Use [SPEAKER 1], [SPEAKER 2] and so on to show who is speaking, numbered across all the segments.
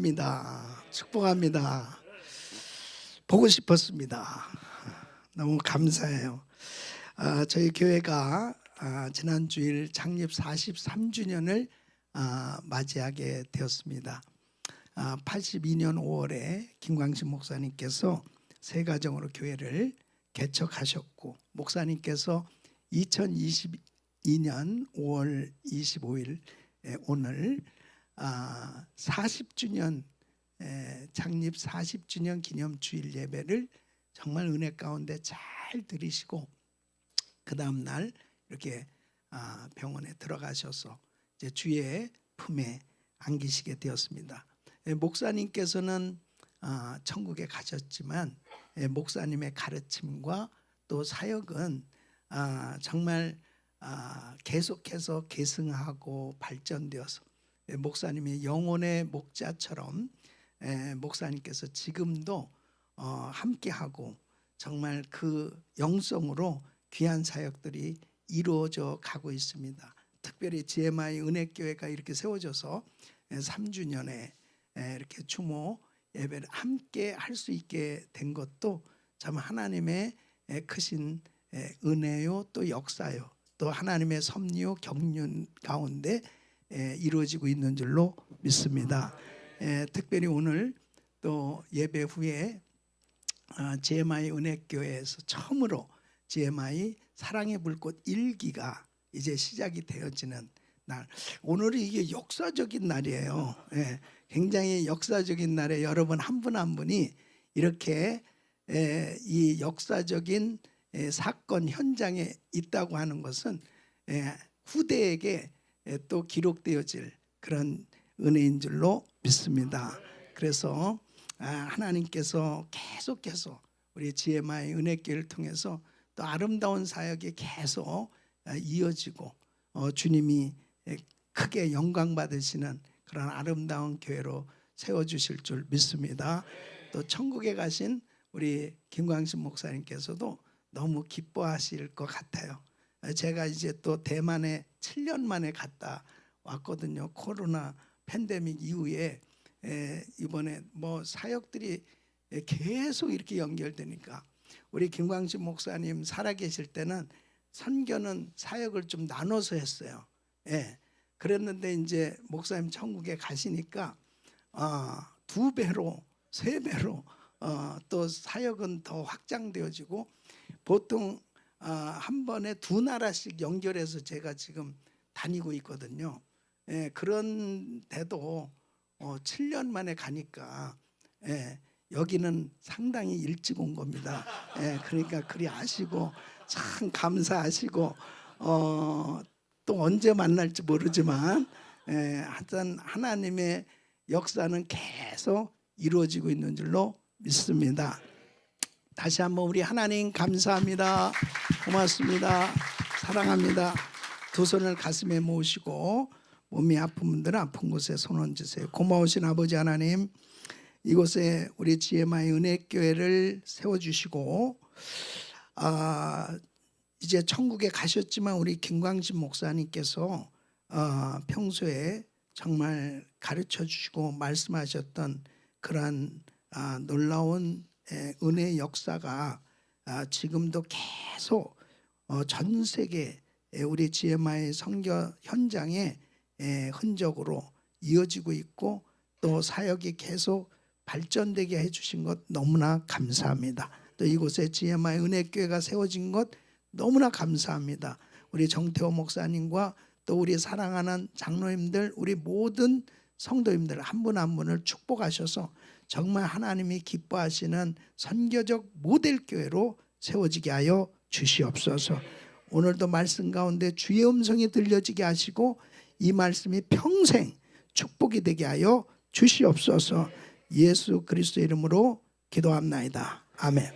[SPEAKER 1] 축복합니다. 축복합니다. 보고 싶었습니다. 너무 감사해요. 저희 교회가 지난 주일 창립 43주년을 맞이하게 되었습니다. 82년 5월에 김광신 목사님께서 새 가정으로 교회를 개척하셨고, 목사님께서 2022년 5월 25일 오늘 40주년 창립 40주년 기념 주일 예배를 정말 은혜 가운데 잘 드리시고, 그 다음 날 이렇게 병원에 들어가셔서 이제 주의 품에 안기시게 되었습니다. 목사님께서는 천국에 가셨지만 목사님의 가르침과 또 사역은 정말 계속해서 계승하고 발전되어서 목사님의 영혼의 목자처럼 목사님께서 지금도 함께하고 정말 그 영성으로 귀한 사역들이 이루어져 가고 있습니다. 특별히 GMI 은혜교회가 이렇게 세워져서 3주년에 이렇게 추모 예배를 함께 할 수 있게 된 것도 참 하나님의 크신 은혜요, 또 역사요, 또 하나님의 섭리요 경륜 가운데 이루어지고 있는 줄로 믿습니다. 특별히 오늘 또 예배 후에 GMI 은혜교회에서 처음으로 GMI 사랑의 불꽃 1기가 이제 시작이 되어지는 날, 오늘이 이게 역사적인 날이에요. 굉장히 역사적인 날에 여러분 한 분 한 분이 이렇게 이 역사적인 사건 현장에 있다고 하는 것은 후대에게 또 기록되어질 그런 은혜인 줄로 믿습니다. 그래서 하나님께서 계속해서 우리 GMI 은혜교회를 통해서 또 아름다운 사역이 계속 이어지고 주님이 크게 영광 받으시는 그런 아름다운 교회로 세워주실 줄 믿습니다. 또 천국에 가신 우리 김광신 목사님께서도 너무 기뻐하실 것 같아요. 제가 이제 또 대만에 7년 만에 갔다 왔거든요. 코로나 팬데믹 이후에 이번에 뭐 사역들이 계속 이렇게 연결되니까 우리 김광신 목사님 살아계실 때는 선교는 사역을 좀 나눠서 했어요. 그랬는데 이제 목사님 천국에 가시니까 2배로 3배로 또 사역은 더 확장되어지고, 보통 한 번에 2나라씩 연결해서 제가 지금 다니고 있거든요. 그런데도 7년 만에 가니까 여기는 상당히 일찍 온 겁니다. 그러니까 그리 아시고 참 감사하시고, 또 언제 만날지 모르지만 하여튼 하나님의 역사는 계속 이루어지고 있는 줄로 믿습니다. 다시 한번 우리 하나님 감사합니다. 고맙습니다. 사랑합니다. 두 손을 가슴에 모으시고 몸이 아픈 분들은 아픈 곳에 손 얹으세요. 고마우신 아버지 하나님, 이곳에 우리 GMI 은혜교회를 세워주시고, 이제 천국에 가셨지만 우리 김광신 목사님께서 평소에 정말 가르쳐 주시고 말씀하셨던 그러한 놀라운 은혜의 역사가 지금도 계속 전 세계 우리 GMI 선교 현장에 흔적으로 이어지고 있고, 또 사역이 계속 발전되게 해주신 것 너무나 감사합니다. 또 이곳에 GMI 은혜교회가 세워진 것 너무나 감사합니다. 우리 정태호 목사님과 또 우리 사랑하는 장로님들, 우리 모든 성도님들 한 분 한 분을 축복하셔서 정말 하나님이 기뻐하시는 선교적 모델교회로 세워지게 하여 주시옵소서. 오늘도 말씀 가운데 주의 음성이 들려지게 하시고 이 말씀이 평생 축복이 되게 하여 주시옵소서. 예수 그리스도의 이름으로 기도합나이다. 아멘.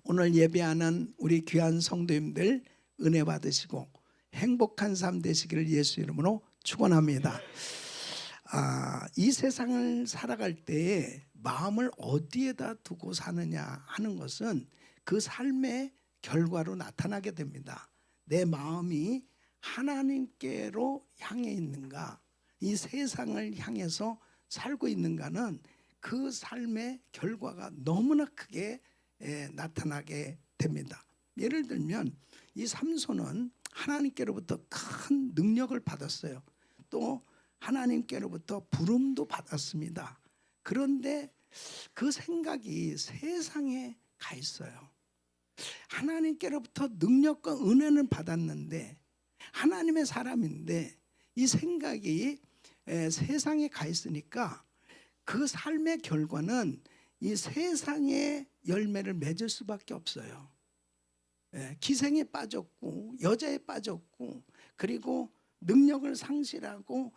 [SPEAKER 1] 오늘 예배하는 우리 귀한 성도님들 은혜 받으시고 행복한 삶 되시기를 예수 이름으로 축원합니다. 이 세상을 살아갈 때에 마음을 어디에다 두고 사느냐 하는 것은 그 삶의 결과로 나타나게 됩니다. 내 마음이 하나님께로 향해 있는가, 이 세상을 향해서 살고 있는가는 그 삶의 결과가 너무나 크게 나타나게 됩니다. 예를 들면 이 삼손은 하나님께로부터 큰 능력을 받았어요. 또 하나님께로부터 부름도 받았습니다. 그런데 그 생각이 세상에 가 있어요. 하나님께로부터 능력과 은혜는 받았는데 하나님의 사람인데 이 생각이 세상에 가 있으니까 그 삶의 결과는 이 세상의 열매를 맺을 수밖에 없어요. 기생에 빠졌고 여자에 빠졌고 그리고 능력을 상실하고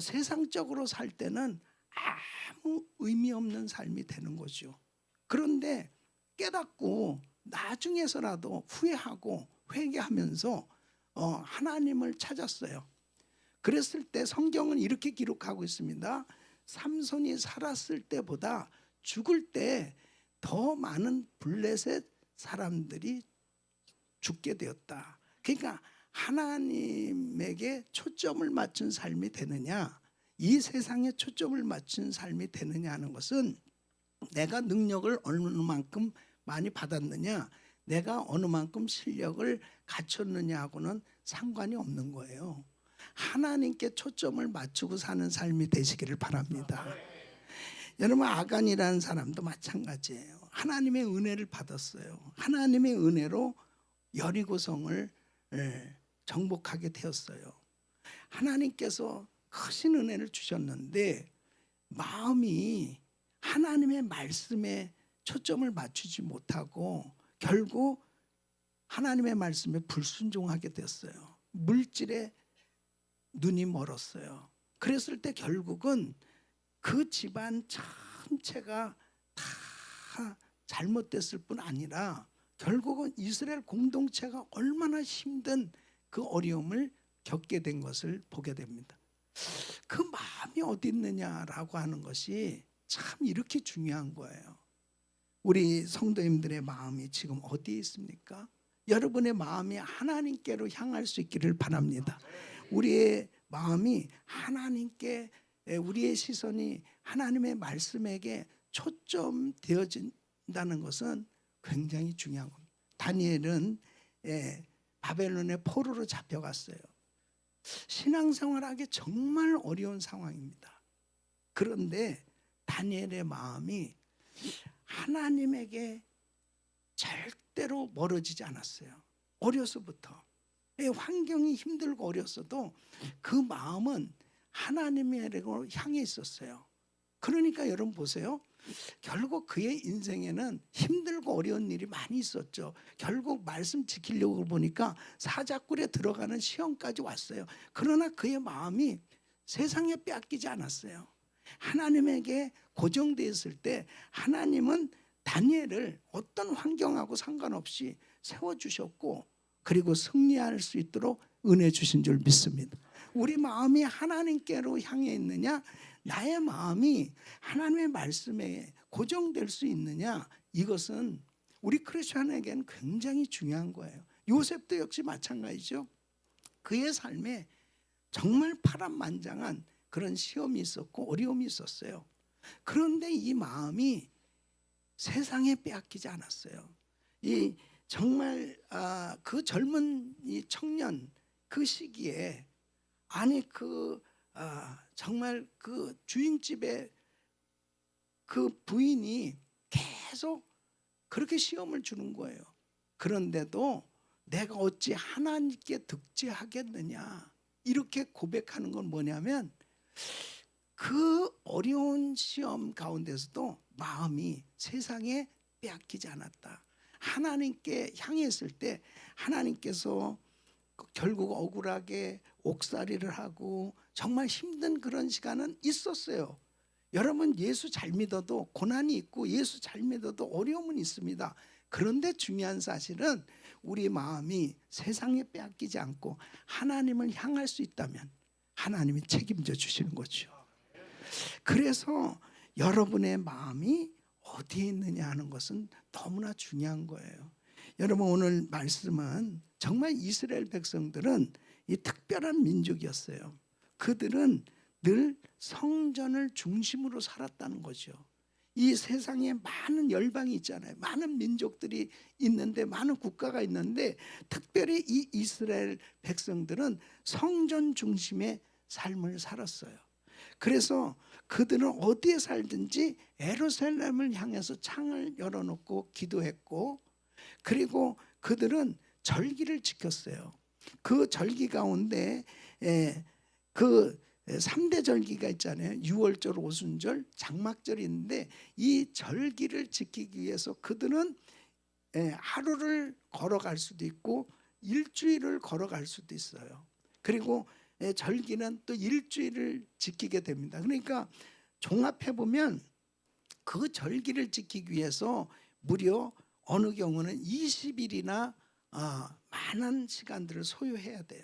[SPEAKER 1] 세상적으로 살 때는 아무 의미 없는 삶이 되는 거죠. 그런데 깨닫고 나중에서라도 후회하고 회개하면서 하나님을 찾았어요. 그랬을 때 성경은 이렇게 기록하고 있습니다. 삼손이 살았을 때보다 죽을 때 더 많은 블레셋 사람들이 죽게 되었다. 그러니까 하나님에게 초점을 맞춘 삶이 되느냐, 이 세상에 초점을 맞춘 삶이 되느냐 하는 것은 내가 능력을 어느 만큼 많이 받았느냐, 내가 어느 만큼 실력을 갖췄느냐 하고는 상관이 없는 거예요. 하나님께 초점을 맞추고 사는 삶이 되시기를 바랍니다. 여러분, 아간이라는 사람도 마찬가지예요. 하나님의 은혜를 받았어요. 하나님의 은혜로 여리고성을 정복하게 되었어요. 하나님께서 크신 은혜를 주셨는데 마음이 하나님의 말씀에 초점을 맞추지 못하고 결국 하나님의 말씀에 불순종하게 됐어요. 물질에 눈이 멀었어요. 그랬을 때 결국은 그 집안 전체가 다 잘못됐을 뿐 아니라 결국은 이스라엘 공동체가 얼마나 힘든 그 어려움을 겪게 된 것을 보게 됩니다. 그 마음이 어디 있느냐라고 하는 것이 참 이렇게 중요한 거예요. 우리 성도님들의 마음이 지금 어디에 있습니까? 여러분의 마음이 하나님께로 향할 수 있기를 바랍니다. 우리의 마음이 하나님께, 우리의 시선이 하나님의 말씀에게 초점되어진다는 것은 굉장히 중요한 겁니다. 다니엘은 바벨론의 포로로 잡혀갔어요. 신앙생활하기 정말 어려운 상황입니다. 그런데 다니엘의 마음이 하나님에게 절대로 멀어지지 않았어요. 어려서부터. 환경이 힘들고 어렸어도 그 마음은 하나님으로 향해 있었어요. 그러니까 여러분 보세요. 결국 그의 인생에는 힘들고 어려운 일이 많이 있었죠. 결국 말씀 지키려고 보니까 사자굴에 들어가는 시험까지 왔어요. 그러나 그의 마음이 세상에 빼앗기지 않았어요. 하나님에게 고정되어 있을 때 하나님은 다니엘을 어떤 환경하고 상관없이 세워주셨고 그리고 승리할 수 있도록 은혜 주신 줄 믿습니다. 우리 마음이 하나님께로 향해 있느냐, 나의 마음이 하나님의 말씀에 고정될 수 있느냐, 이것은 우리 크리스천에게는 굉장히 중요한 거예요. 요셉도 역시 마찬가지죠. 그의 삶에 정말 파란만장한 그런 시험이 있었고 어려움이 있었어요. 그런데 이 마음이 세상에 빼앗기지 않았어요. 이 정말 그 젊은 이 청년 그 시기에 정말 그 주인집에 그 부인이 계속 그렇게 시험을 주는 거예요. 그런데도 내가 어찌 하나님께 득죄하겠느냐 이렇게 고백하는 건 뭐냐면 그 어려운 시험 가운데서도 마음이 세상에 빼앗기지 않았다. 하나님께 향했을 때 하나님께서 결국 억울하게 옥살이를 하고 정말 힘든 그런 시간은 있었어요. 여러분, 예수 잘 믿어도 고난이 있고 예수 잘 믿어도 어려움은 있습니다. 그런데 중요한 사실은 우리 마음이 세상에 빼앗기지 않고 하나님을 향할 수 있다면 하나님이 책임져 주시는 거죠. 그래서 여러분의 마음이 어디에 있느냐 하는 것은 너무나 중요한 거예요. 여러분, 오늘 말씀은 정말 이스라엘 백성들은 이 특별한 민족이었어요. 그들은 늘 성전을 중심으로 살았다는 거죠. 이 세상에 많은 열방이 있잖아요. 많은 민족들이 있는데, 많은 국가가 있는데, 특별히 이 이스라엘 백성들은 성전 중심의 삶을 살았어요. 그래서 그들은 어디에 살든지 예루살렘을 향해서 창을 열어놓고 기도했고, 그리고 그들은 절기를 지켰어요. 그 절기 가운데 그 3대 절기가 있잖아요. 유월절, 오순절, 장막절이 있는데, 이 절기를 지키기 위해서 그들은 하루를 걸어갈 수도 있고 일주일을 걸어갈 수도 있어요. 그리고 절기는 또 일주일을 지키게 됩니다. 그러니까 종합해 보면 그 절기를 지키기 위해서 무려 어느 경우는 20일이나 많은 시간들을 소요해야 돼요.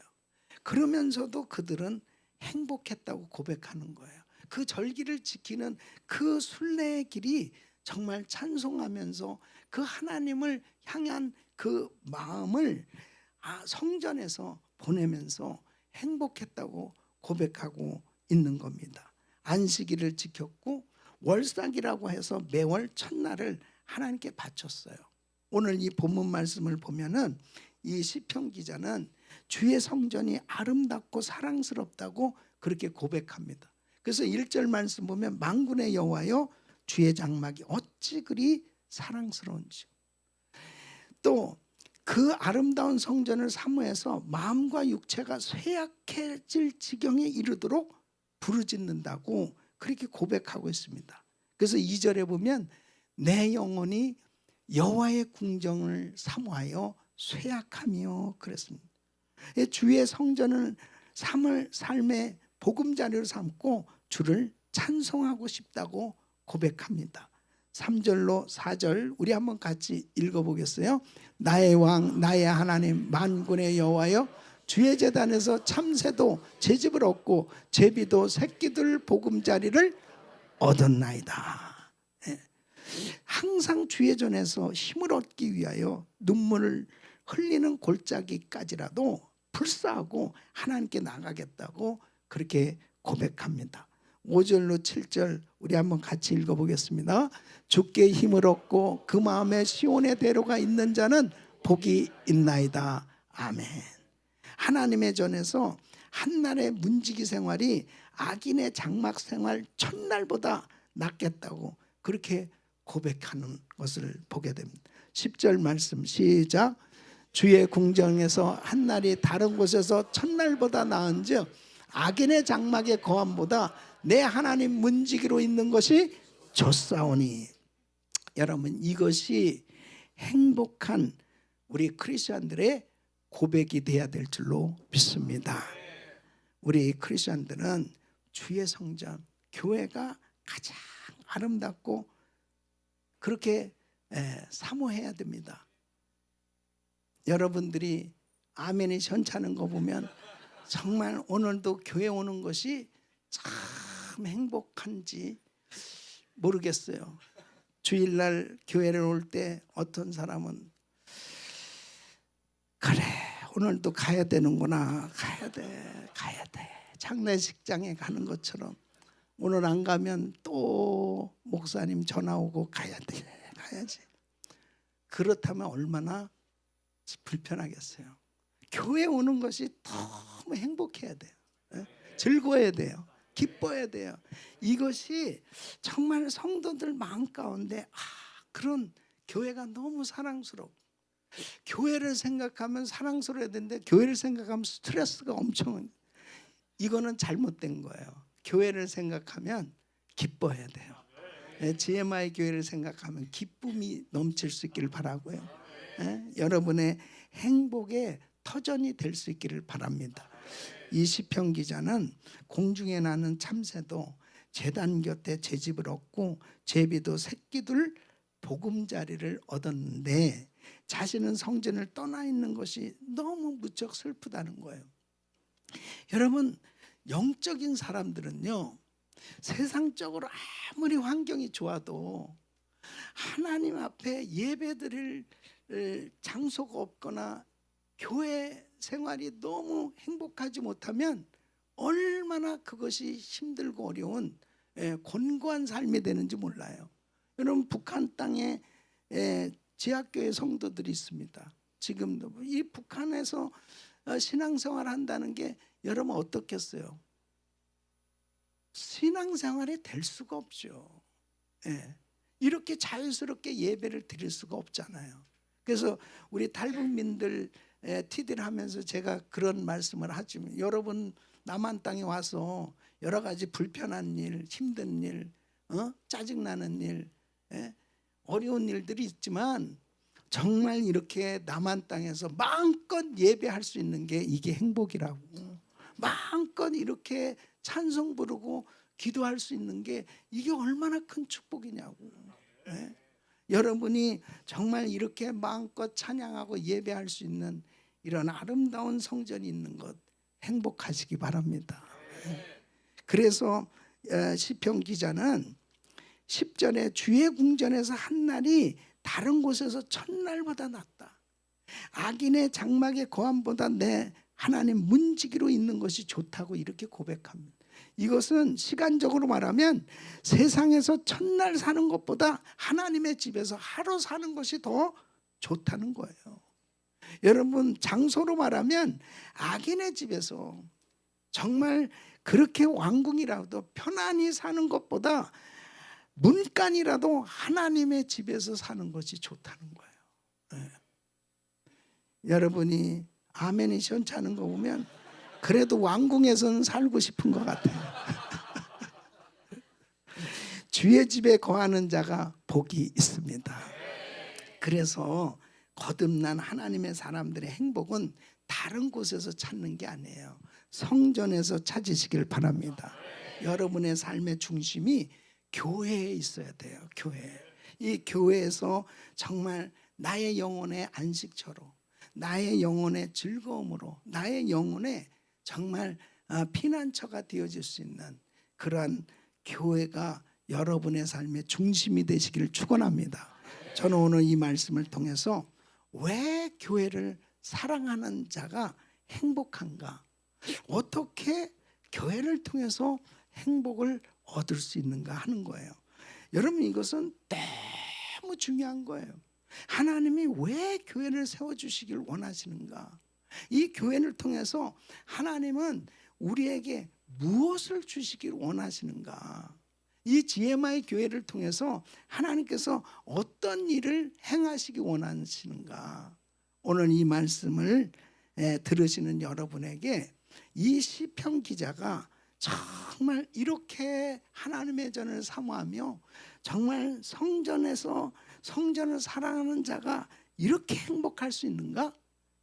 [SPEAKER 1] 그러면서도 그들은 행복했다고 고백하는 거예요. 그 절기를 지키는 그 순례의 길이 정말 찬송하면서 그 하나님을 향한 그 마음을 성전에서 보내면서 행복했다고 고백하고 있는 겁니다. 안식일을 지켰고 월삭이라고 해서 매월 첫날을 하나님께 바쳤어요. 오늘 이 본문 말씀을 보면은 이 시편 기자는 주의 성전이 아름답고 사랑스럽다고 그렇게 고백합니다. 그래서 1절 말씀 보면 만군의 여호와여 주의 장막이 어찌 그리 사랑스러운지. 또 그 아름다운 성전을 사모해서 마음과 육체가 쇠약해질 지경에 이르도록 부르짖는다고 그렇게 고백하고 있습니다. 그래서 2절에 보면 내 영혼이 여호와의 궁정을 사모하여 쇠약하며 그랬습니다. 주의 성전을 삶의 보금자리로 삼고 주를 찬송하고 싶다고 고백합니다. 3절로 4절 우리 한번 같이 읽어보겠어요. 나의 왕 나의 하나님 만군의 여호와여 주의 제단에서 참새도 제집을 얻고 제비도 새끼들 보금자리를 얻었나이다. 항상 주의 전에서 힘을 얻기 위하여 눈물을 흘리는 골짜기까지라도 불사하고 하나님께 나가겠다고 그렇게 고백합니다. 5절로 7절 우리 한번 같이 읽어보겠습니다. 주께 힘을 얻고 그 마음에 시온의 대로가 있는 자는 복이 있나이다. 아멘. 하나님의 전에서 한날의 문지기 생활이 악인의 장막 생활 첫날보다 낫겠다고 그렇게 고백하는 것을 보게 됩니다. 10절 말씀 시작. 주의 궁정에서 한날이 다른 곳에서 첫날보다 나은즉 악인의 장막의 거함보다 내 하나님 문지기로 있는 것이 좋사오니. 여러분 이것이 행복한 우리 크리스천들의 고백이 돼야 될 줄로 믿습니다. 우리 크리스천들은 주의 성전 교회가 가장 아름답고 그렇게 사모해야 됩니다. 여러분들이 아멘이 현찮은 거 보면 정말 오늘도 교회 오는 것이 참 행복한지 모르겠어요. 주일날 교회를 올 때 어떤 사람은 그래 오늘도 가야 되는구나 가야 돼 장례식장에 가는 것처럼 오늘 안 가면 또 목사님 전화 오고 가야지. 그렇다면 얼마나 불편하겠어요. 교회 오는 것이 너무 행복해야 돼요. 즐거워야 돼요. 기뻐야 돼요. 이것이 정말 성도들 마음 가운데 그런 교회가 너무 사랑스럽고 교회를 생각하면 사랑스러워야 되는데 교회를 생각하면 스트레스가 엄청 이거는 잘못된 거예요. 교회를 생각하면 기뻐해야 돼요. GMI 교회를 생각하면 기쁨이 넘칠 수 있기를 바라고요. 여러분의 행복의 터전이 될 수 있기를 바랍니다. 이 시편 기자는 공중에 나는 참새도 제단 곁에 제집을 얻고 제비도 새끼들 보금자리를 얻었는데 자신은 성전을 떠나 있는 것이 너무 무척 슬프다는 거예요. 여러분 영적인 사람들은요 세상적으로 아무리 환경이 좋아도 하나님 앞에 예배드릴 장소가 없거나 교회 생활이 너무 행복하지 못하면 얼마나 그것이 힘들고 어려운 곤고한 삶이 되는지 몰라요. 여러분, 북한 땅에 지하교회 성도들이 있습니다. 지금도 이 북한에서 신앙생활 한다는 게 여러분 어떻겠어요? 신앙생활이 될 수가 없죠. 이렇게 자유스럽게 예배를 드릴 수가 없잖아요. 그래서 우리 탈북민들 TD를 하면서 제가 그런 말씀을 하지만, 여러분 남한 땅에 와서 여러 가지 불편한 일, 힘든 일, 짜증나는 일, 어려운 일들이 있지만 정말 이렇게 남한 땅에서 마음껏 예배할 수 있는 게 이게 행복이라고, 마음껏 이렇게 찬송 부르고 기도할 수 있는 게 이게 얼마나 큰 축복이냐고. 여러분이 정말 이렇게 마음껏 찬양하고 예배할 수 있는 이런 아름다운 성전이 있는 것 행복하시기 바랍니다. 그래서 시편 기자는 10절에 주의 궁전에서 한 날이 다른 곳에서 천날보다 낫다. 악인의 장막의 거함보다 내 하나님 문지기로 있는 것이 좋다고 이렇게 고백합니다. 이것은 시간적으로 말하면 세상에서 천날 사는 것보다 하나님의 집에서 하루 사는 것이 더 좋다는 거예요. 여러분, 장소로 말하면 악인의 집에서 정말 그렇게 왕궁이라도 편안히 사는 것보다 문간이라도 하나님의 집에서 사는 것이 좋다는 거예요. 여러분이 아멘이 시원찮은 거 보면 그래도 왕궁에서는 살고 싶은 것 같아요. 주의 집에 거하는 자가 복이 있습니다. 그래서 거듭난 하나님의 사람들의 행복은 다른 곳에서 찾는 게 아니에요. 성전에서 찾으시길 바랍니다. 여러분의 삶의 중심이 교회에 있어야 돼요. 교회. 이 교회에서 정말 나의 영혼의 안식처로, 나의 영혼의 즐거움으로, 나의 영혼의 정말 피난처가 되어질 수 있는 그러한 교회가 여러분의 삶의 중심이 되시기를 축원합니다. 저는 오늘 이 말씀을 통해서 왜 교회를 사랑하는 자가 행복한가, 어떻게 교회를 통해서 행복을 얻을 수 있는가 하는 거예요. 여러분, 이것은 너무 중요한 거예요. 하나님이 왜 교회를 세워주시길 원하시는가, 이 교회를 통해서 하나님은 우리에게 무엇을 주시길 원하시는가, 이 GMI 교회를 통해서 하나님께서 어떤 일을 행하시기 원하시는가. 오늘 이 말씀을 들으시는 여러분에게 이 시편 기자가 정말 이렇게 하나님의 전을 사모하며 정말 성전에서 성전을 사랑하는 자가 이렇게 행복할 수 있는가,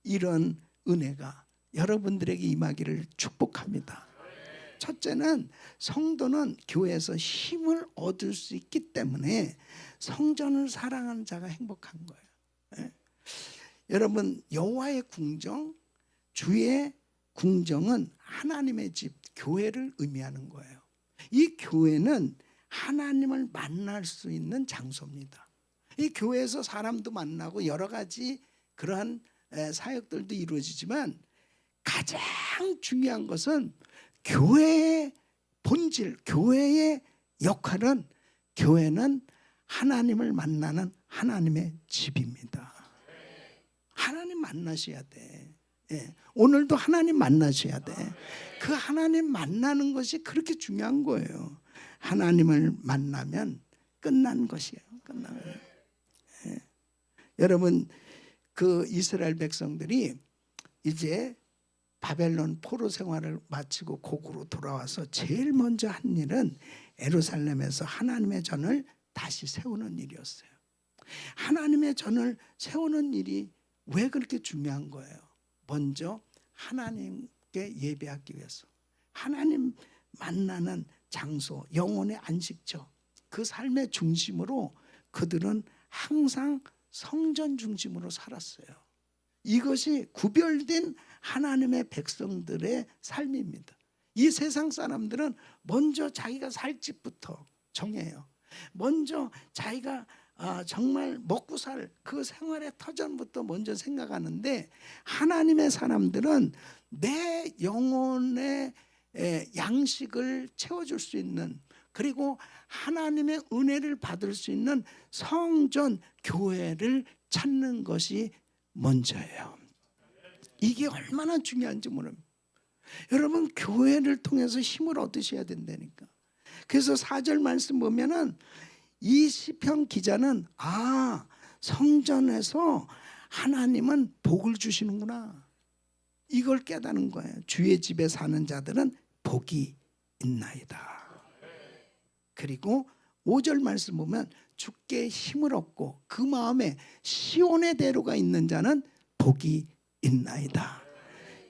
[SPEAKER 1] 이런 은혜가 여러분들에게 임하기를 축복합니다. 첫째는 성도는 교회에서 힘을 얻을 수 있기 때문에 성전을 사랑하는 자가 행복한 거예요. 여러분, 여호와의 궁정, 주의 궁정은 하나님의 집, 교회를 의미하는 거예요. 이 교회는 하나님을 만날 수 있는 장소입니다. 이 교회에서 사람도 만나고 여러 가지 그러한 사역들도 이루어지지만 가장 중요한 것은 교회의 본질, 교회의 역할은, 교회는 하나님을 만나는 하나님의 집입니다. 하나님 만나셔야 돼. 오늘도 하나님 만나셔야 돼. 그 하나님 만나는 것이 그렇게 중요한 거예요. 하나님을 만나면 끝난 것이에요. 끝나는 거예요. 여러분, 그 이스라엘 백성들이 이제 바벨론 포로 생활을 마치고 고국으로 돌아와서 제일 먼저 한 일은 예루살렘에서 하나님의 전을 다시 세우는 일이었어요. 하나님의 전을 세우는 일이 왜 그렇게 중요한 거예요? 먼저 하나님께 예배하기 위해서, 하나님 만나는 장소, 영혼의 안식처, 그 삶의 중심으로 그들은 항상 성전 중심으로 살았어요. 이것이 구별된 하나님의 백성들의 삶입니다. 이 세상 사람들은 먼저 자기가 살 집부터 정해요. 먼저 자기가 정말 먹고 살 그 생활의 터전부터 먼저 생각하는데, 하나님의 사람들은 내 영혼의 양식을 채워줄 수 있는, 그리고 하나님의 은혜를 받을 수 있는 성전 교회를 찾는 것이 먼저예요. 이게 얼마나 중요한지 모릅니다. 여러분, 교회를 통해서 힘을 얻으셔야 된다니까. 그래서 4절 말씀 보면은 이 시편 기자는 성전에서 하나님은 복을 주시는구나, 이걸 깨닫는 거예요. 주의 집에 사는 자들은 복이 있나이다. 그리고 5절 말씀 보면 주께 힘을 얻고 그 마음에 시온의 대로가 있는 자는 복이 있나이다.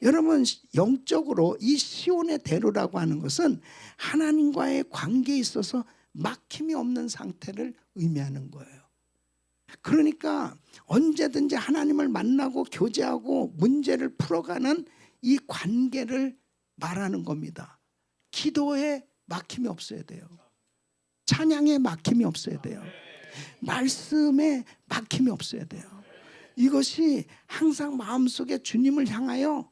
[SPEAKER 1] 여러분, 영적으로 이 시온의 대로라고 하는 것은 하나님과의 관계에 있어서 막힘이 없는 상태를 의미하는 거예요. 그러니까 언제든지 하나님을 만나고 교제하고 문제를 풀어가는 이 관계를 말하는 겁니다. 기도에 막힘이 없어야 돼요. 찬양에 막힘이 없어야 돼요. 말씀에 막힘이 없어야 돼요. 이것이 항상 마음속에 주님을 향하여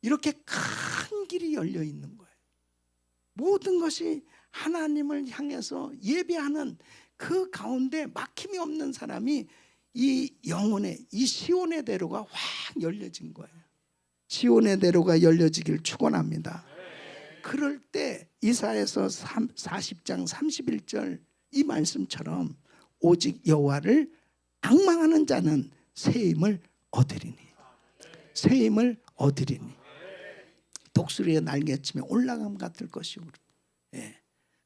[SPEAKER 1] 이렇게 큰 길이 열려 있는 거예요. 모든 것이 하나님을 향해서 예배하는 그 가운데 막힘이 없는 사람이 이 영혼의, 이 시온의 대로가 확 열려진 거예요. 시온의 대로가 열려지길 축원합니다. 그럴 때 이사야서 40장 31절 이 말씀처럼 오직 여호와를 앙망하는 자는 새 힘을 얻으리니, 새 힘을 얻으리니 독수리의 날개치며 올라감 같을 것이오.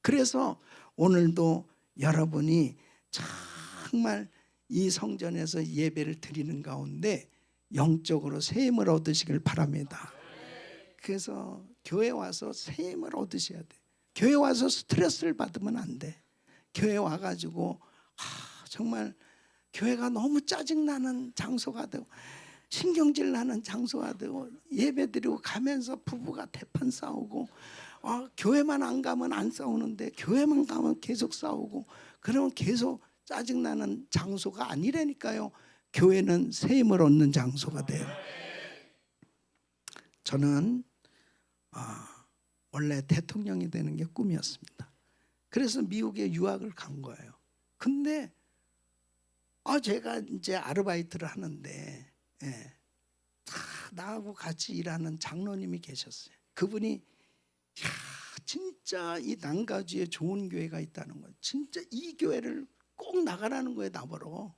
[SPEAKER 1] 그래서 오늘도 여러분이 정말 이 성전에서 예배를 드리는 가운데 영적으로 새 힘을 얻으시길 바랍니다. 그래서 교회 와서 새 힘을 얻으셔야 돼. 교회 와서 스트레스를 받으면 안 돼. 교회 와가지고 정말 교회가 너무 짜증나는 장소가 되고 신경질 나는 장소가 되고 예배드리고 가면서 부부가 대판 싸우고 교회만 안 가면 안 싸우는데 교회만 가면 계속 싸우고, 그러면 계속 짜증나는 장소가 아니라니까요. 교회는 새 힘을 얻는 장소가 돼요. 저는 원래 대통령이 되는 게 꿈이었습니다. 그래서 미국에 유학을 간 거예요. 근데 제가 이제 아르바이트를 하는데 다 나하고 같이 일하는 장로님이 계셨어요. 그분이 진짜 이 난가주에 좋은 교회가 있다는 거예요. 진짜 이 교회를 꼭 나가라는 거예요, 나보러.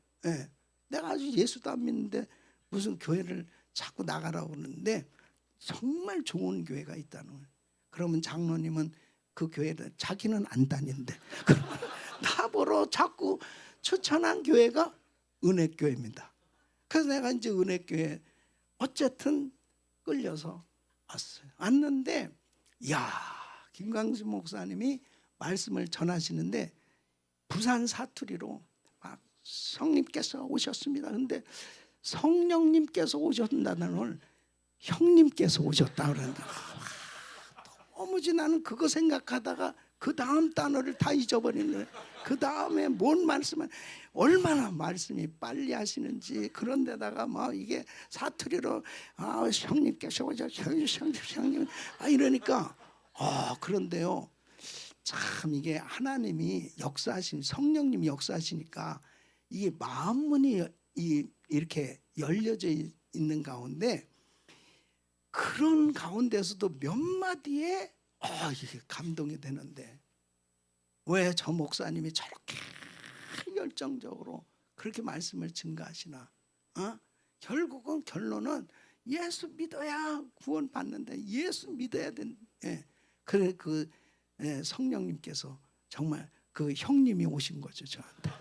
[SPEAKER 1] 내가 아주 예수도 안 믿는데 무슨 교회를 자꾸 나가라고 그러는데 정말 좋은 교회가 있다는 거예요. 그러면 장로님은 그 교회를 자기는 안 다닌대. 나보러 자꾸 추천한 교회가 은혜교회입니다. 그래서 내가 이제 은혜교회 어쨌든 끌려서 왔어요. 왔는데 김광수 목사님이 말씀을 전하시는데 부산 사투리로 막 성님께서 오셨습니다. 근데 성령님께서 오셨다는 걸 형님께서 오셨다 그러는데 도무지 나는 그거 생각하다가 그 다음 단어를 다 잊어버리는 거예요. 그 다음에 뭔 말씀을 얼마나 말씀이 빨리 하시는지. 그런데다가 막 이게 사투리로 형님께서 오셔 형님 이러니까 그런데요, 참 이게 하나님이 역사하신 성령님이 역사하시니까 이게 마음문이 이렇게 열려져 있는 가운데 그런 가운데서도 몇 마디에 이게 감동이 되는데 왜 저 목사님이 저렇게 열정적으로 그렇게 말씀을 증가하시나? 결국은 결론은 예수 믿어야 구원 받는데 예수 믿어야 된. 그래 성령님께서 정말 그 형님이 오신 거죠 저한테.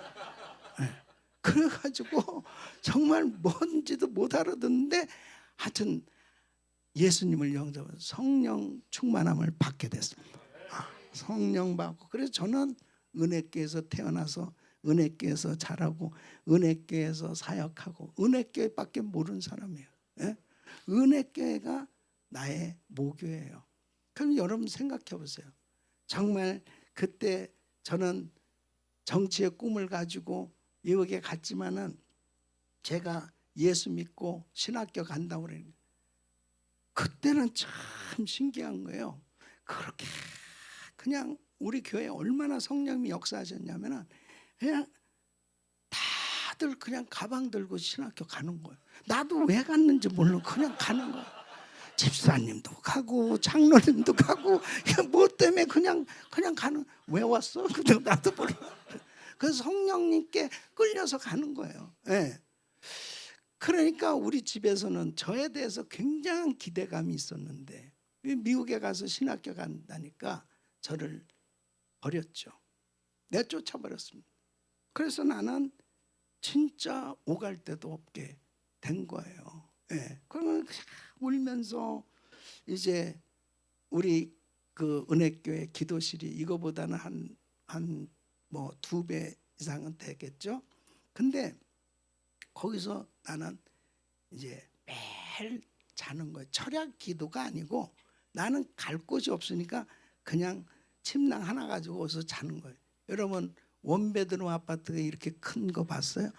[SPEAKER 1] 그래가지고 정말 뭔지도 못 알아듣는데 하여튼 예수님을 영접해서 성령 충만함을 받게 됐습니다. 성령 받고, 그래서 저는 은혜교회에서 태어나서 은혜교회에서 자라고 은혜교회에서 사역하고 은혜교회밖에 모르는 사람이에요. 은혜교회가 나의 모교예요. 그럼 여러분 생각해 보세요. 정말 그때 저는 정치의 꿈을 가지고 미국에 갔지만은 제가 예수 믿고 신학교 간다고 그러니까 그때는 참 신기한 거예요. 그렇게 그냥 우리 교회에 얼마나 성령님이 역사하셨냐면은 그냥 다들 그냥 가방 들고 신학교 가는 거예요. 나도 왜 갔는지 모르고 그냥 가는 거예요. 집사님도 가고 장로님도 가고 뭐 때문에 그냥 가는. 왜 왔어? 나도 몰라. 그래서 성령님께 끌려서 가는 거예요. 예. 그러니까 우리 집에서는 저에 대해서 굉장한 기대감이 있었는데 미국에 가서 신학교 간다니까 저를 버렸죠. 내쫓아 버렸습니다. 그래서 나는 진짜 오갈 데도 없게 된 거예요. 예. 그러면 울면서 이제 우리 그 은혜교회 기도실이 이거보다는 한 뭐 2배 이상은 되겠죠. 근데 거기서 나는 이제 매일 자는 거예요. 철야 기도가 아니고 나는 갈 곳이 없으니까 그냥 침낭 하나 가지고 어서 자는 거예요. 여러분 원베드룸 아파트가 이렇게 큰 거 봤어요?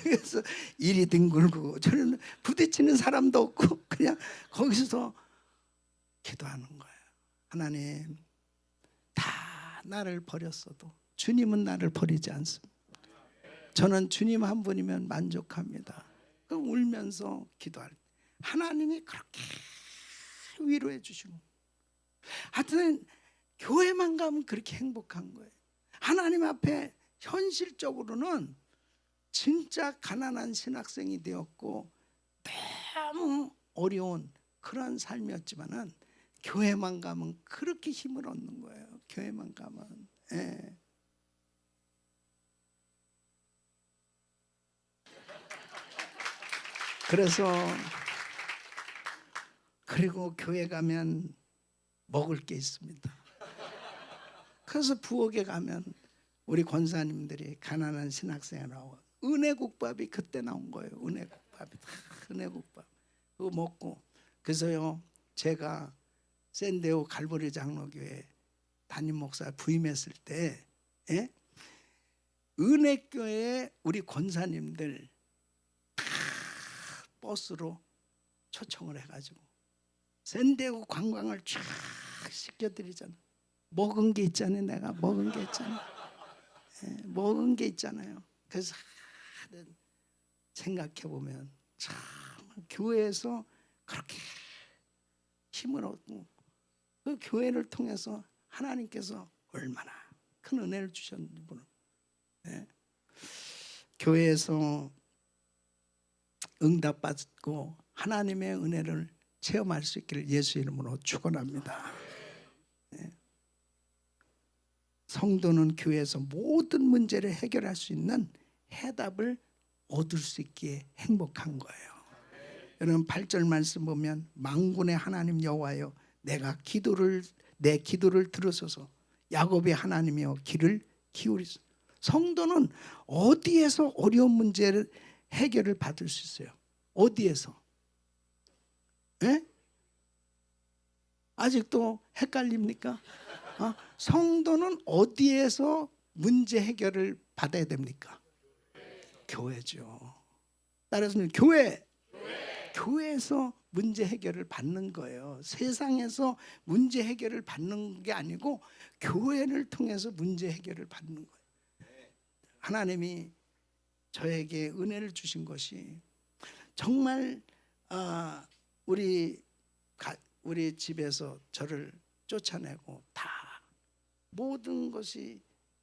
[SPEAKER 1] 그래서 이리 뒹굴고 저는 부딪히는 사람도 없고 그냥 거기서 기도하는 거예요. 하나님, 다 나를 버렸어도 주님은 나를 버리지 않습니다. 저는 주님 한 분이면 만족합니다. 울면서 기도할 때 하나님이 그렇게 위로해 주시고, 하여튼 교회만 가면 그렇게 행복한 거예요. 하나님 앞에 현실적으로는 진짜 가난한 신학생이 되었고 너무 어려운 그런 삶이었지만은 교회만 가면 그렇게 힘을 얻는 거예요. 교회만 가면. 예. 그래서 그리고 교회 가면 먹을 게 있습니다. 그래서 부엌에 가면 우리 권사님들이 가난한 신학생이라고 은혜국밥이 그때 나온 거예요. 은혜국밥이 다 은혜국밥 그거 먹고, 그래서요 제가 샌디에고 갈보리 장로교회 담임 목사 부임했을 때 은혜교회 우리 권사님들 다 버스로 초청을 해가지고 샌디에고 관광을 쫙 시켜드리잖아요. 먹은 게 있잖아요. 내가 먹은 게 있잖아요. 먹은 게 있잖아요. 그래서 생각해 보면 참 교회에서 그렇게 힘을 얻고 그 교회를 통해서 하나님께서 얼마나 큰 은혜를 주셨는지 모르는. 교회에서 응답받고 하나님의 은혜를 체험할 수 있기를 예수 이름으로 축원합니다. 성도는 교회에서 모든 문제를 해결할 수 있는 해답을 얻을 수 있기에 행복한 거예요. 여러분 8절 말씀 보면 만군의 하나님 여호와여 내 기도를 들으소서. 야곱의 하나님이여 귀를 기울이소서. 성도는 어디에서 어려운 문제를 해결을 받을 수 있어요? 어디에서? 아직도 헷갈립니까? 성도는 어디에서 문제 해결을 받아야 됩니까? 교회죠. 따라서 교회에서 문제 해결을 받는 거예요. 세상에서 문제 해결을 받는 게 아니고 교회를 통해서 문제 해결을 받는 거예요. 하나님이 저에게 은혜를 주신 것이 정말 우리 집에서 저를 쫓아내고 다 모든 것이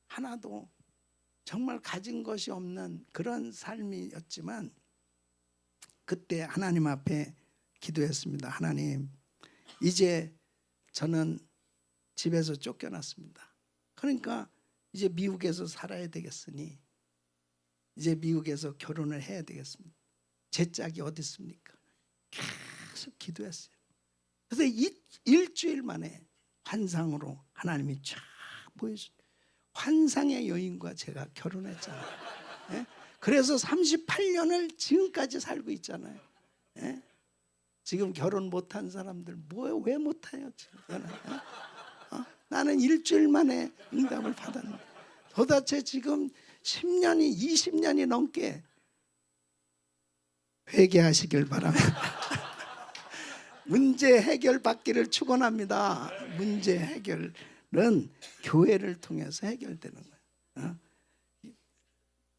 [SPEAKER 1] 하나도 정말 가진 것이 없는 그런 삶이었지만 그때 하나님 앞에 기도했습니다. 하나님, 이제 저는 집에서 쫓겨났습니다. 그러니까 이제 미국에서 살아야 되겠으니 이제 미국에서 결혼을 해야 되겠습니다. 제 짝이 어디 있습니까? 계속 기도했어요. 그래서 일주일 만에 환상으로 하나님이 쫙 보여준 환상의 여인과 제가 결혼했잖아요. 그래서 38년을 지금까지 살고 있잖아요. 지금 결혼 못한 사람들 왜 못해요? 나는 일주일 만에 응답을 받았는데 도대체 지금 10년이 20년이 넘게 회개하시길 바랍니다. 문제 해결 받기를 축원합니다. 문제 해결은 교회를 통해서 해결되는 거예요.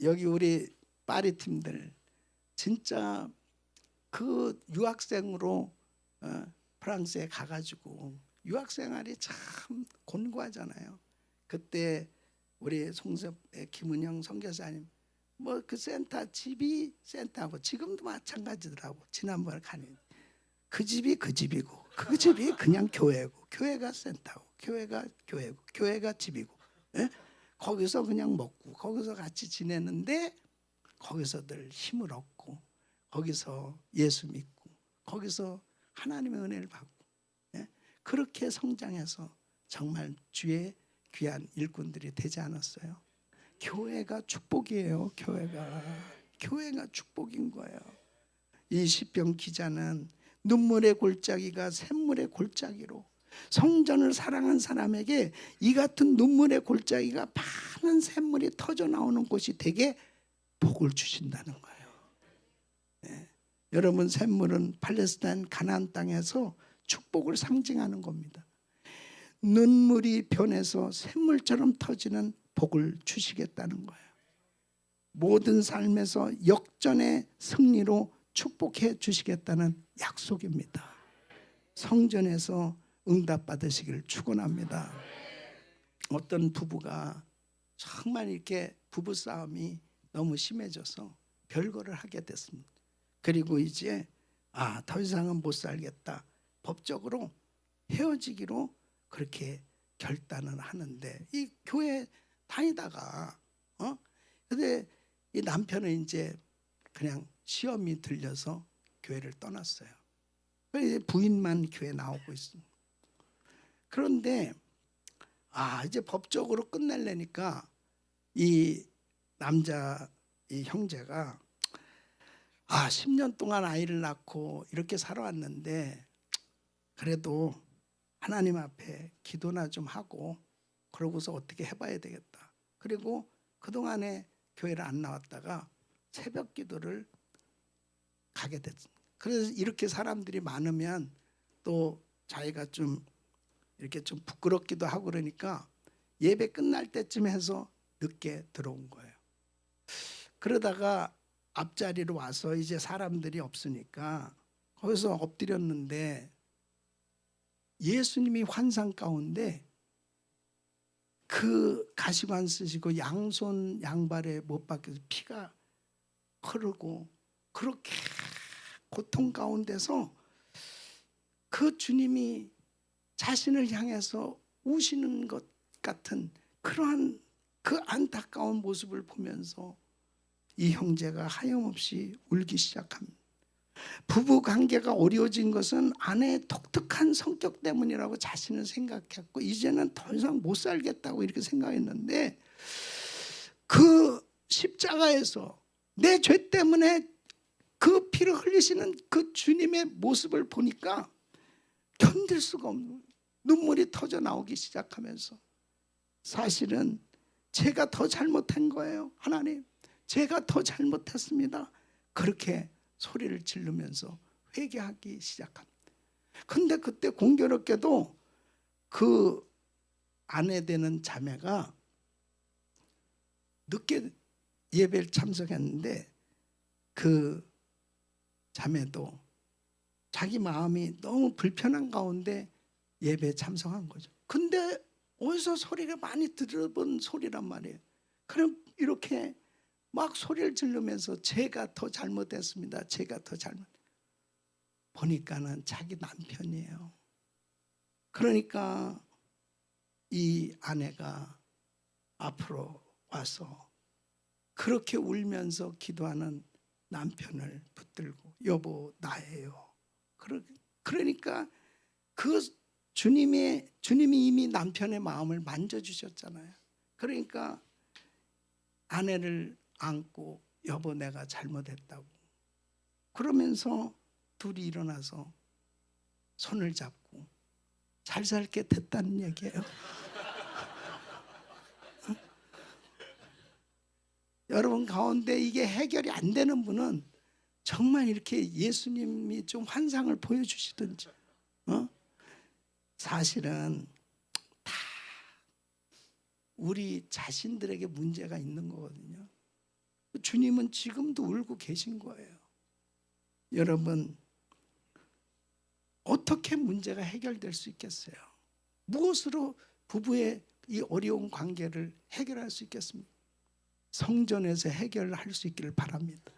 [SPEAKER 1] 여기 우리 파리 팀들 진짜 그 유학생으로 프랑스에 가가지고 유학생활이 참 곤고하잖아요. 그때 우리 송섭의 김은영 선교사님 뭐 그 센터 집이 센터고 지금도 마찬가지더라고. 지난번에 가니 그 집이 그 집이고 그 집이 그냥 교회고 교회가 센터고 교회가 교회고 교회가 집이고 예? 거기서 그냥 먹고 거기서 같이 지내는데 거기서 늘 힘을 얻고 거기서 예수 믿고 거기서 하나님의 은혜를 받고 예? 그렇게 성장해서 정말 주의 귀한 일꾼들이 되지 않았어요. 교회가 축복이에요. 교회가 축복인 거예요. 이 시편 기자는 눈물의 골짜기가 샘물의 골짜기로 성전을 사랑한 사람에게 이 같은 눈물의 골짜기가 많은 샘물이 터져 나오는 곳이 되게 복을 주신다는 거예요. 네. 여러분 샘물은 팔레스타인 가나안 땅에서 축복을 상징하는 겁니다. 눈물이 변해서 샘물처럼 터지는 복을 주시겠다는 거예요. 모든 삶에서 역전의 승리로 축복해 주시겠다는 약속입니다. 성전에서 응답 받으시길 축원합니다. 어떤 부부가 정말 이렇게 부부 싸움이 너무 심해져서 별거를 하게 됐습니다. 그리고 이제 더 이상은 못 살겠다. 법적으로 헤어지기로 그렇게 결단을 하는데 이 교회 다니다가 근데 이 남편은 이제 그냥 시험이 들려서 교회를 떠났어요. 그래서 부인만 교회 나오고 있습니다. 그런데 이제 법적으로 끝내려니까 이 남자 이 형제가 10년 동안 아이를 낳고 이렇게 살아왔는데 그래도 하나님 앞에 기도나 좀 하고 그러고서 어떻게 해봐야 되겠다. 그리고 그동안에 교회를 안 나왔다가 새벽 기도를 가게 됐습니다. 그래서 이렇게 사람들이 많으면 또 자기가 좀 이렇게 좀 부끄럽기도 하고 그러니까 예배 끝날 때쯤 해서 늦게 들어온 거예요. 그러다가 앞자리로 와서 이제 사람들이 없으니까 거기서 엎드렸는데 예수님이 환상 가운데 그 가시관 쓰시고 양손 양발에 못 박혀서 피가 흐르고 그렇게 고통 가운데서 그 주님이 자신을 향해서 우시는 것 같은 그러한 그 안타까운 모습을 보면서 이 형제가 하염없이 울기 시작합니다. 부부 관계가 어려워진 것은 아내의 독특한 성격 때문이라고 자신은 생각했고 이제는 더 이상 못 살겠다고 이렇게 생각했는데 그 십자가에서 내 죄 때문에 그 피를 흘리시는 그 주님의 모습을 보니까 견딜 수가 없는 눈물이 터져 나오기 시작하면서 사실은 제가 더 잘못한 거예요. 하나님 제가 더 잘못했습니다. 그렇게 소리를 지르면서 회개하기 시작합니다. 근데 그때 공교롭게도 그 아내 되는 자매가 늦게 예배를 참석했는데 그 자매도 자기 마음이 너무 불편한 가운데 예배에 참석한 거죠. 근데 어디서 소리가 많이 들어본 소리란 말이에요. 그럼 이렇게 막 소리를 지르면서 제가 더 잘못했습니다. 제가 더 잘못. 보니까는 자기 남편이에요. 그러니까 이 아내가 앞으로 와서 그렇게 울면서 기도하는 남편을 붙들고 여보 나예요. 그러니까 그 주님이 이미 남편의 마음을 만져주셨잖아요. 그러니까 아내를 안고 여보 내가 잘못했다고 그러면서 둘이 일어나서 손을 잡고 잘 살게 됐다는 얘기예요. 여러분 가운데 이게 해결이 안 되는 분은 정말 이렇게 예수님이 좀 환상을 보여주시든지. 사실은 다 우리 자신들에게 문제가 있는 거거든요. 주님은 지금도 울고 계신 거예요. 여러분, 어떻게 문제가 해결될 수 있겠어요? 무엇으로 부부의 이 어려운 관계를 해결할 수 있겠습니까? 성전에서 해결할 수 있기를 바랍니다.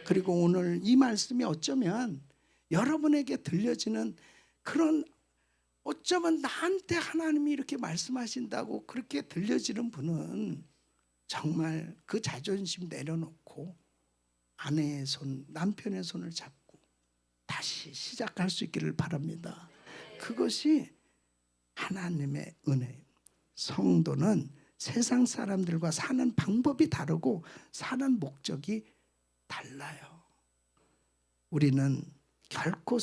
[SPEAKER 1] 그리고 오늘 이 말씀이 어쩌면 여러분에게 들려지는 그런, 어쩌면 나한테 하나님이 이렇게 말씀하신다고 그렇게 들려지는 분은 정말 그 자존심 내려놓고 아내의 손, 남편의 손을 잡고 다시 시작할 수 있기를 바랍니다. 그것이 하나님의 은혜예요. 성도는 세상 사람들과 사는 방법이 다르고 사는 목적이 달라요. 우리는 결코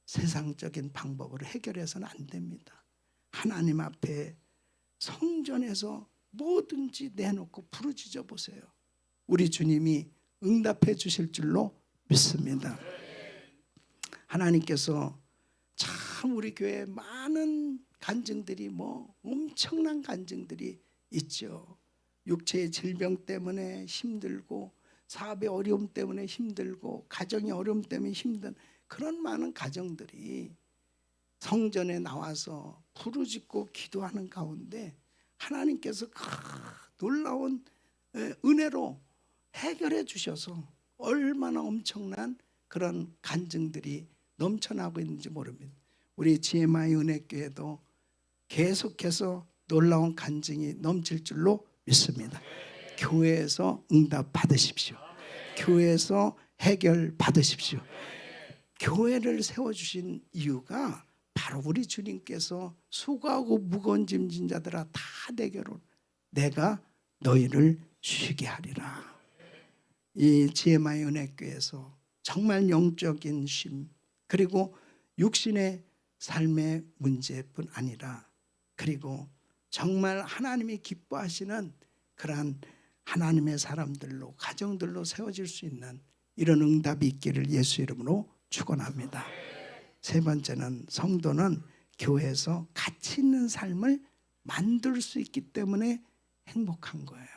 [SPEAKER 1] 세상적인 방법으로 해결해서는 안 됩니다. 하나님 앞에 성전에서 뭐든지 내놓고 부르짖어 보세요. 우리 주님이 응답해 주실 줄로 믿습니다. 하나님께서 참 우리 교회에 많은 간증들이, 엄청난 간증들이 있죠. 육체의 질병 때문에 힘들고, 사업의 어려움 때문에 힘들고, 가정의 어려움 때문에 힘든 그런 많은 가정들이 성전에 나와서 부르짖고 기도하는 가운데 하나님께서 놀라운 은혜로 해결해 주셔서 얼마나 엄청난 그런 간증들이 넘쳐나고 있는지 모릅니다. 우리 GMI 은혜교회도 계속해서 놀라운 간증이 넘칠 줄로 믿습니다. 교회에서 응답 받으십시오. 교회에서 해결 받으십시오. 교회를 세워주신 이유가 바로 우리 주님께서 수고하고 무거운 짐진 자들아 다 내게로 내가 너희를 쉬게 하리라. 이 GMI 은혜교회에서 정말 영적인 쉼, 그리고 육신의 삶의 문제뿐 아니라, 그리고 정말 하나님이 기뻐하시는 그러한 하나님의 사람들로, 가정들로 세워질 수 있는 이런 응답이 있기를 예수 이름으로 축원합니다. 세 번째는, 성도는 교회에서 가치 있는 삶을 만들 수 있기 때문에 행복한 거예요.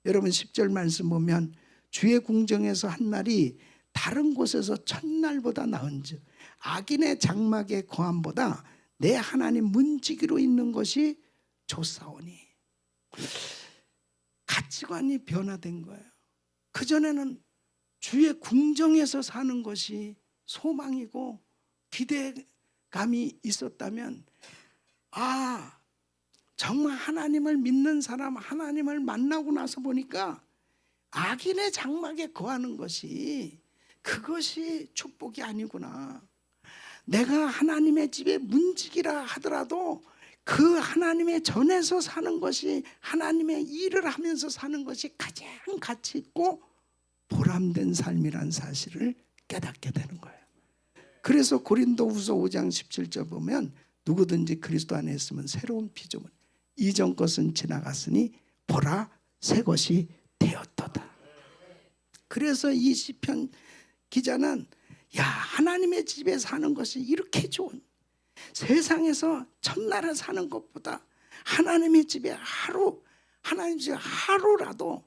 [SPEAKER 1] 여러분 10절 말씀 보면 주의 궁정에서 한 날이 다른 곳에서 첫날보다 나은즉 악인의 장막의 거함보다 내 하나님 문지기로 있는 것이 좋사오니. 가치관이 변화된 거예요. 그전에는 주의 궁정에서 사는 것이 소망이고 기대감이 있었다면, 정말 하나님을 믿는 사람, 하나님을 만나고 나서 보니까 악인의 장막에 거하는 것이, 그것이 축복이 아니구나. 내가 하나님의 집에 문지기라 하더라도 그 하나님의 전에서 사는 것이, 하나님의 일을 하면서 사는 것이 가장 가치 있고 보람된 삶이란 사실을 깨닫게 되는 거예요. 그래서 고린도후서 5장 17절 보면 누구든지 그리스도 안에 있으면 새로운 피조물, 이전 것은 지나갔으니 보라 새 것이 되었도다. 그래서 이 시편 기자는 하나님의 집에 사는 것이 이렇게 좋은, 세상에서 첫날에 사는 것보다 하나님의 집에 하나님 집에 하루라도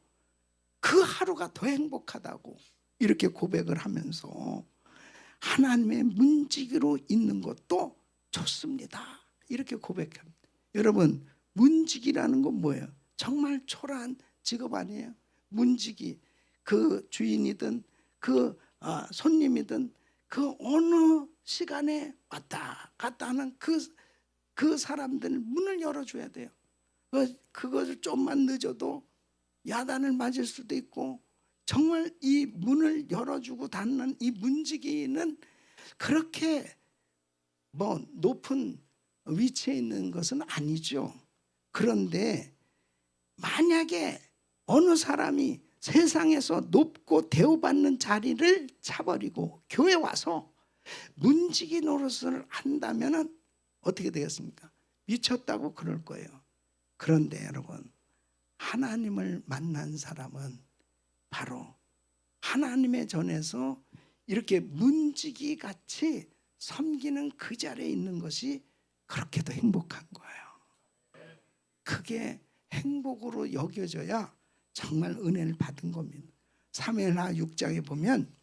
[SPEAKER 1] 그 하루가 더 행복하다고 이렇게 고백을 하면서 하나님의 문지기로 있는 것도 좋습니다. 이렇게 고백합니다. 여러분, 문지기라는 건 뭐예요? 정말 초라한 직업 아니에요? 문지기, 그 주인이든 그 손님이든 그 어느 시간에 왔다 갔다 하는 그 사람들 문을 열어줘야 돼요. 그것을 좀만 늦어도 야단을 맞을 수도 있고, 정말 이 문을 열어주고 닫는 이 문지기는 그렇게 높은 위치에 있는 것은 아니죠. 그런데 만약에 어느 사람이 세상에서 높고 대우받는 자리를 차버리고 교회 와서 문지기 노릇을 한다면 어떻게 되겠습니까? 미쳤다고 그럴 거예요. 그런데 여러분, 하나님을 만난 사람은 바로 하나님의 전에서 이렇게 문지기 같이 섬기는 그 자리에 있는 것이 그렇게도 행복한 거예요. 그게 행복으로 여겨져야 정말 은혜를 받은 겁니다. 사무엘하 6장에 보면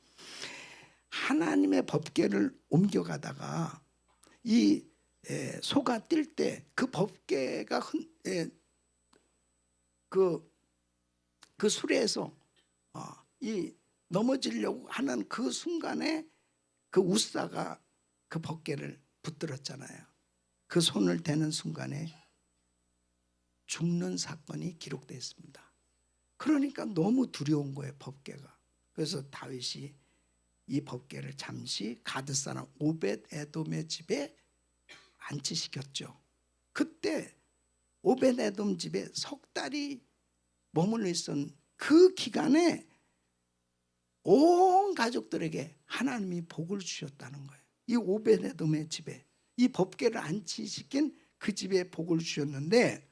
[SPEAKER 1] 하나님의 법궤를 옮겨가다가 이 소가 뛸 때 그 법궤가 그 수레에서 이 넘어지려고 하는 그 순간에 그 우사가 그 법궤를 붙들었잖아요. 그 손을 대는 순간에 죽는 사건이 기록되어 있습니다. 그러니까 너무 두려운 거예요, 법궤가. 그래서 다윗이 이 법궤를 잠시 가드 사람 오벳 에돔의 집에 안치시켰죠. 그때 오벳 에돔 집에 석 달이 머물러 있었던 그 기간에 온 가족들에게 하나님이 복을 주셨다는 거예요. 이 오벳 에돔의 집에 이 법궤를 안치시킨 그 집에 복을 주셨는데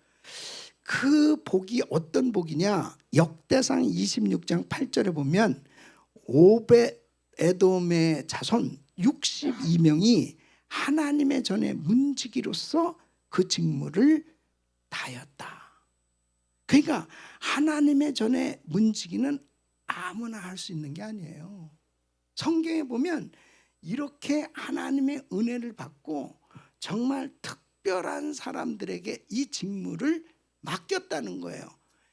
[SPEAKER 1] 그 복이 어떤 복이냐? 역대상 26장 8절에 보면 오벳 에돔의 자손 62명이 하나님의 전에 문지기로서 그 직무를 다하였다. 그러니까 하나님의 전에 문지기는 아무나 할 수 있는 게 아니에요. 성경에 보면 이렇게 하나님의 은혜를 받고 정말 특별한 사람들에게 이 직무를 맡겼다는 거예요.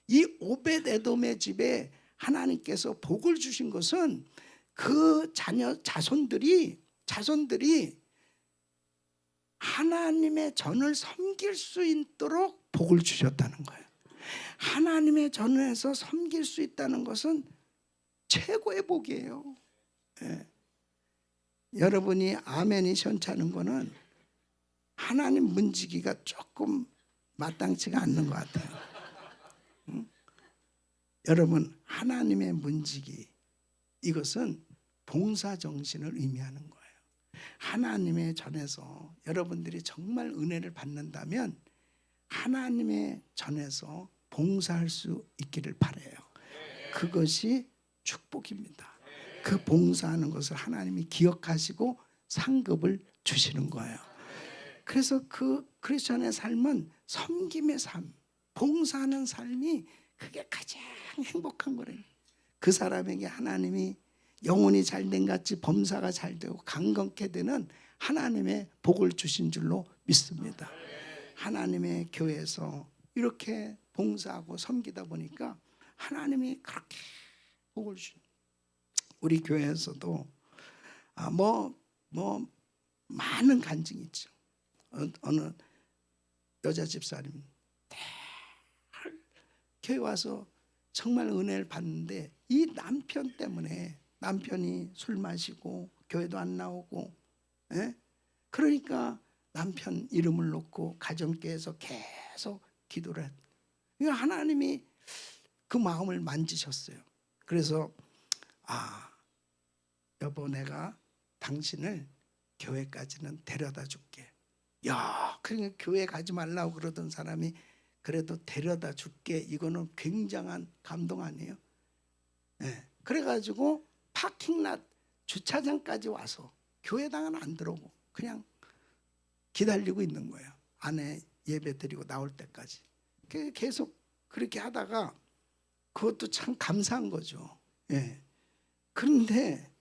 [SPEAKER 1] 이 오벳 에돔의 집에 하나님께서 복을 주신 것은 그 자손들이 하나님의 전을 섬길 수 있도록 복을 주셨다는 거예요. 하나님의 전에서 섬길 수 있다는 것은 최고의 복이에요. 예. 여러분이 아멘이 시원찮은 거는 하나님 문지기가 조금 마땅치가 않는 것 같아요. 응? 여러분, 하나님의 문지기, 이것은 봉사정신을 의미하는 거예요. 하나님의 전에서 여러분들이 정말 은혜를 받는다면 하나님의 전에서 봉사할 수 있기를 바라요. 그것이 축복입니다. 그 봉사하는 것을 하나님이 기억하시고 상급을 주시는 거예요. 그래서 그 크리스천의 삶은 섬김의 삶, 봉사하는 삶이 그게 가장 행복한 거래요. 그 사람에게 하나님이 영혼이 잘된 같이 범사가 잘 되고 강건케 되는 하나님의 복을 주신 줄로 믿습니다. 하나님의 교회에서 이렇게 봉사하고 섬기다 보니까 하나님이 그렇게 복을 주신. 우리 교회에서도 많은 간증이 있죠. 어느 여자 집사님 교회 와서 정말 은혜를 받는데 이 남편 때문에, 남편이 술 마시고 교회도 안 나오고, 그러니까 남편 이름을 놓고 가정교회에서 계속 기도를 했어요. 그러니까 하나님이 그 마음을 만지셨어요. 그래서 여보, 내가 당신을 교회까지는 데려다 줄게. 야, 그러니까 교회 가지 말라고 그러던 사람이 그래도 데려다 줄게. 이거는 굉장한 감동 아니에요? 네. 그래가지고 파킹랏 주차장까지 와서 교회당은 안 들어오고 그냥 기다리고 있는 거예요. 아내 예배 드리고 나올 때까지. 계속 그렇게 하다가 그것도 참 감사한 거죠. 예. 그런데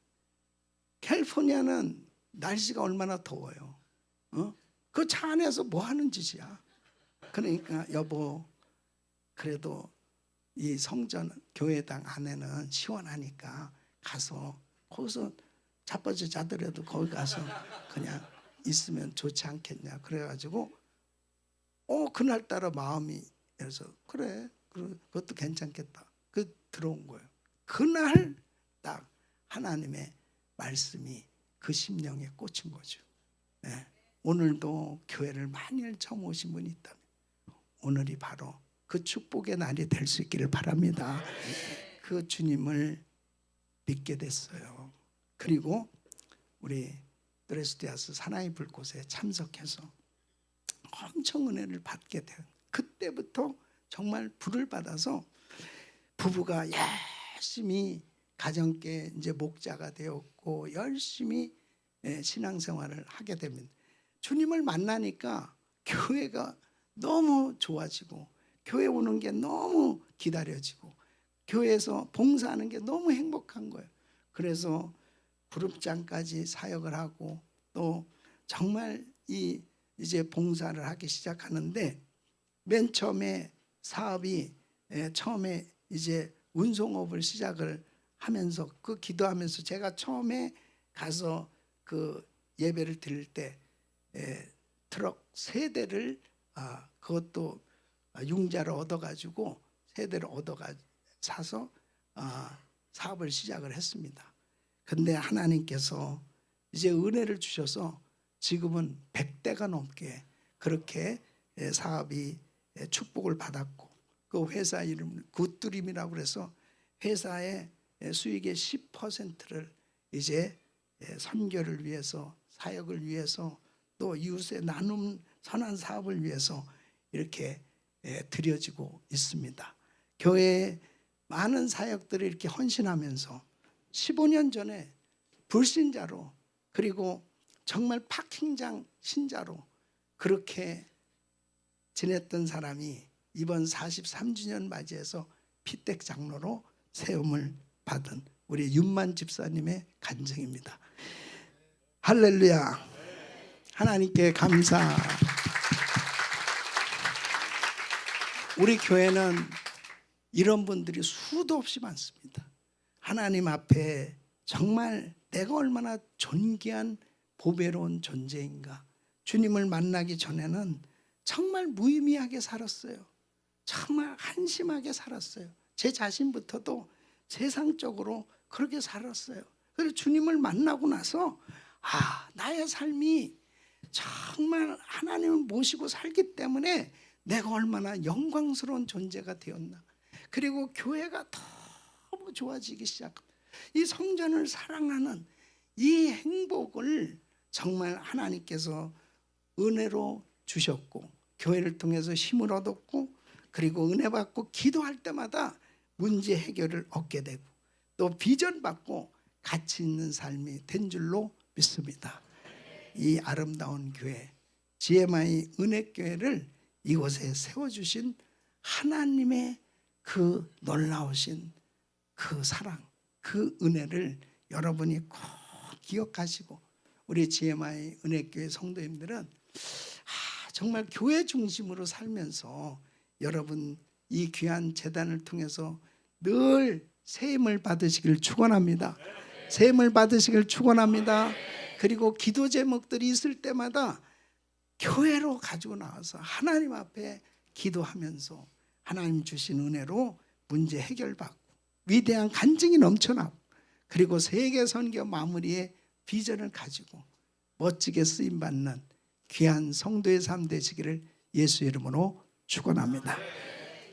[SPEAKER 1] 캘리포니아는 날씨가 얼마나 더워요. 그 차 안에서 뭐 하는 짓이야. 그러니까 여보, 그래도 이 성전 교회당 안에는 시원하니까 가서 거기서 자빠져 자더라도 거기 가서 그냥 있으면 좋지 않겠냐. 그래가지고 그날따라 마음이, 그래서 그래, 그것도 괜찮겠다. 그 들어온 거예요. 그날 딱 하나님의 말씀이 그 심령에 꽂힌 거죠. 네. 오늘도 교회를 많이 처음 오신 분이 있다면 오늘이 바로 그 축복의 날이 될 수 있기를 바랍니다. 그 주님을 믿게 됐어요. 그리고 우리 드레스디아스 사나이 불꽃에 참석해서 엄청 은혜를 받게 돼요. 그때부터 정말 불을 받아서 부부가 열심히 가정께 이제 목자가 되었고 열심히 신앙생활을 하게 됩니다. 주님을 만나니까 교회가 너무 좋아지고 교회 오는 게 너무 기다려지고 교회에서 봉사하는 게 너무 행복한 거예요. 그래서 그룹장까지 사역을 하고 또 정말 이제 봉사를 하기 시작하는데 맨 처음에 사업이 처음에 이제 운송업을 시작을 하면서 그 기도하면서 제가 처음에 가서 그 예배를 드릴 때 트럭 3대를 그것도 융자를 얻어가지고 3대를 사서 사업을 시작을 했습니다. 근데 하나님께서 이제 은혜를 주셔서 지금은 100대가 넘게 그렇게 사업이 축복을 받았고 그 회사 이름 굿드림이라고 그래서 회사의 수익의 10%를 이제 선교를 위해서 사역을 위해서 또 이웃에 나눔 선한 사업을 위해서 이렇게 드려지고 있습니다. 교회에 많은 사역들을 이렇게 헌신하면서 15년 전에 불신자로 그리고 정말 파킹장 신자로 그렇게 지냈던 사람이 이번 43주년 맞이해서 피택 장로로 세움을 받은 우리 윤만 집사님의 간증입니다. 할렐루야. 하나님께 감사. 우리 교회는 이런 분들이 수도 없이 많습니다. 하나님 앞에 정말 내가 얼마나 존귀한 보배로운 존재인가. 주님을 만나기 전에는 정말 무의미하게 살았어요. 정말 한심하게 살았어요. 제 자신부터도 세상적으로 그렇게 살았어요. 그래서 주님을 만나고 나서 나의 삶이 정말 하나님을 모시고 살기 때문에 내가 얼마나 영광스러운 존재가 되었나. 그리고 교회가 너무 좋아지기 시작합니다. 이 성전을 사랑하는 이 행복을 정말 하나님께서 은혜로 주셨고 교회를 통해서 힘을 얻었고 그리고 은혜 받고 기도할 때마다 문제 해결을 얻게 되고 또 비전 받고 가치 있는 삶이 된 줄로 믿습니다. 이 아름다운 교회 GMI 은혜교회를 이곳에 세워주신 하나님의 그 놀라우신 그 사랑 그 은혜를 여러분이 꼭 기억하시고 우리 GMI 은혜교회 성도님들은 정말 교회 중심으로 살면서 여러분 이 귀한 재단을 통해서 늘 세임을 받으시길 축원합니다. 세임을 받으시길 축원합니다. 그리고 기도 제목들이 있을 때마다 교회로 가지고 나와서 하나님 앞에 기도하면서 하나님 주신 은혜로 문제 해결받고 위대한 간증이 넘쳐나고 그리고 세계 선교 마무리의 비전을 가지고 멋지게 쓰임받는 귀한 성도의 삶 되시기를 예수 이름으로 축원합니다.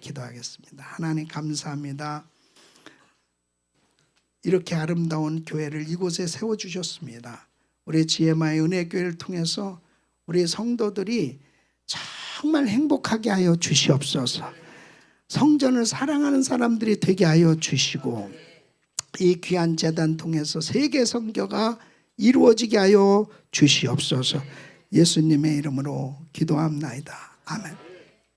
[SPEAKER 1] 기도하겠습니다. 하나님 감사합니다. 이렇게 아름다운 교회를 이곳에 세워주셨습니다. 우리 GMI 은혜교회를 통해서 우리 성도들이 정말 행복하게 하여 주시옵소서. 성전을 사랑하는 사람들이 되게 하여 주시고 이 귀한 재단 통해서 세계 선교가 이루어지게 하여 주시옵소서. 예수님의 이름으로 기도합나이다. 아멘.